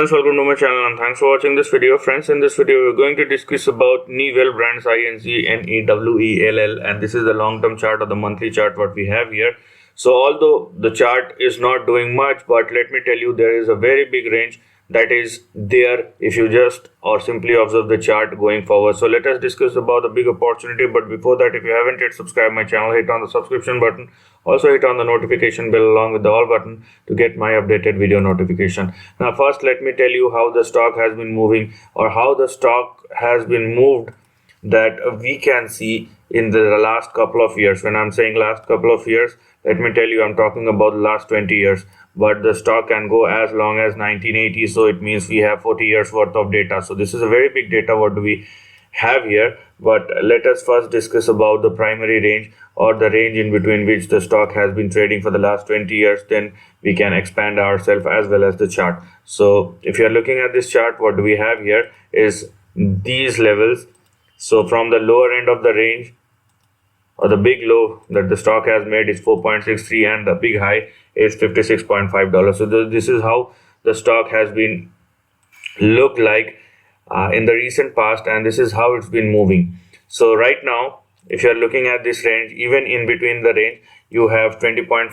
Welcome to my channel and thanks for watching this video. Friends, in this video we're going to discuss about Newell brands NEWELL, and this is the long-term chart or the monthly chart what we have here. So although the chart is not doing much, but let me tell you there is a very big range that is there if you just or simply observe the chart going forward. So let us discuss about the big opportunity, but before that, if you haven't yet subscribed my channel, hit on the subscription button. Also hit on the notification bell along with the all button to get my updated video notification. Now first let me tell you how the stock has been moving, or how the stock has been moved, that we can see in the last couple of years. When I'm saying last couple of years, let me tell you I'm talking about the last 20 years, but the stock can go as long as 1980, so it means we have 40 years worth of data. So this is a very big data what do we have here. But let us first discuss about the primary range, or the range in between which the stock has been trading for the last 20 years. Then we can expand ourselves as well as the chart. So if you are looking at this chart, what do we have here is these levels. So from the lower end of the range, or the big low that the stock has made is 4.63, and the big high is $56.5. So this is how the stock has been looked like in the recent past, and this is how it's been moving. So right now, if you're looking at this range, even in between the range, you have 20.47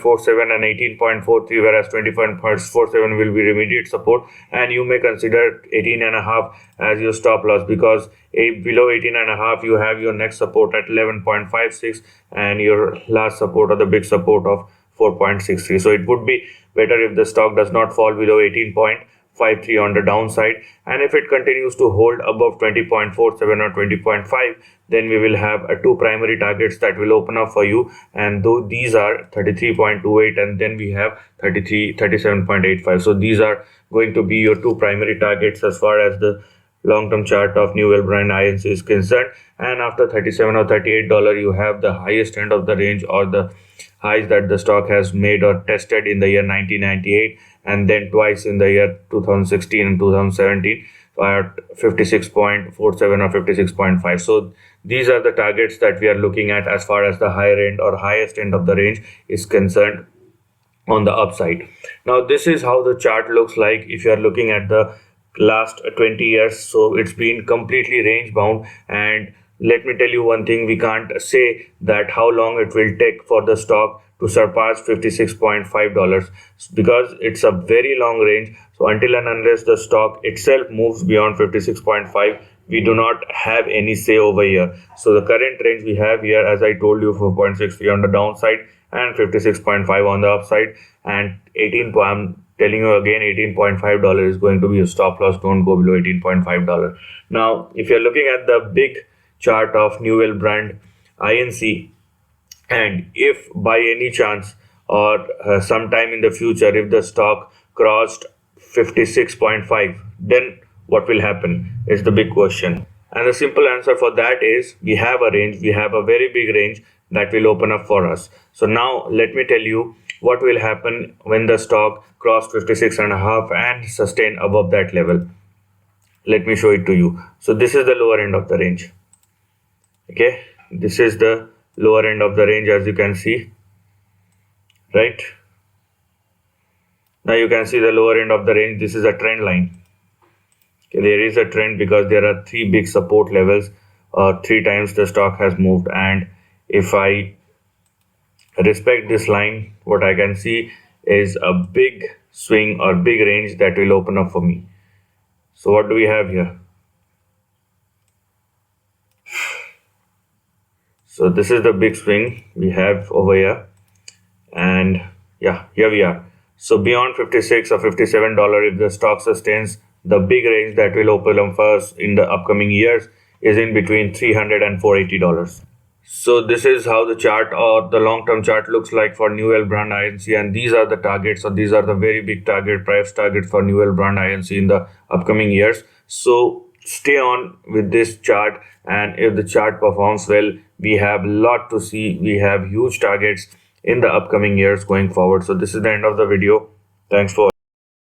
and 18.43, whereas 20.47 will be immediate support, and you may consider 18.5 as your stop loss, because below 18.5 you have your next support at 11.56 and your last support or the big support of 4.63. So it would be better if the stock does not fall below 18.53 on the downside, and if it continues to hold above 20.47 or 20.5, then we will have two primary targets that will open up for you, and though these are 33.28 and then we have 37.85. So these are going to be your two primary targets as far as the long-term chart of Newell brand INC is concerned. And after $37 or $38, you have the highest end of the range, or the highs that the stock has made or tested in the year 1998, and then twice in the year 2016 and 2017 at 56.47 or 56.5. So these are the targets that we are looking at as far as the higher end or highest end of the range is concerned on the upside. Now this is how the chart looks like if you are looking at the last 20 years. So it's been completely range bound, and let me tell you one thing, we can't say that how long it will take for the stock to surpass $56.5, because it's a very long range. So until and unless the stock itself moves beyond 56.5, we do not have any say over here. So the current range we have here, as I told you, 4.63 on the downside and 56.5 on the upside, and I'm telling you again, $18.5 is going to be a stop loss. Don't go below $18.5. Now if you're looking at the big chart of Newell brand INC, and if by any chance or sometime in the future if the stock crossed 56.5, then what will happen is the big question. And the simple answer for that is we have a range, we have a very big range that will open up for us. So now let me tell you what will happen when the stock crossed 56.5 and sustain above that level. Let me show it to you. So this is the lower end of the range. Okay, this is the lower end of the range, as you can see, right? Now you can see the lower end of the range. This is a trend line. Okay, there is a trend because there are three big support levels, 3 times the stock has moved, and if I respect this line, what I can see is a big swing or big range that will open up for me. So what do we have here? So this is the big swing we have over here, and yeah, here we are. So beyond 56 or $57, if the stock sustains, the big range that will open up for us in the upcoming years is in between $300 and $480. So this is how the chart or the long-term chart looks like for Newell brand INC, and these are the targets, or these are the very big price targets for Newell brand INC in the upcoming years. So stay on with this chart, and if the chart performs well, we have a lot to see. We have huge targets in the upcoming years going forward. So this is the end of the video. Thanks for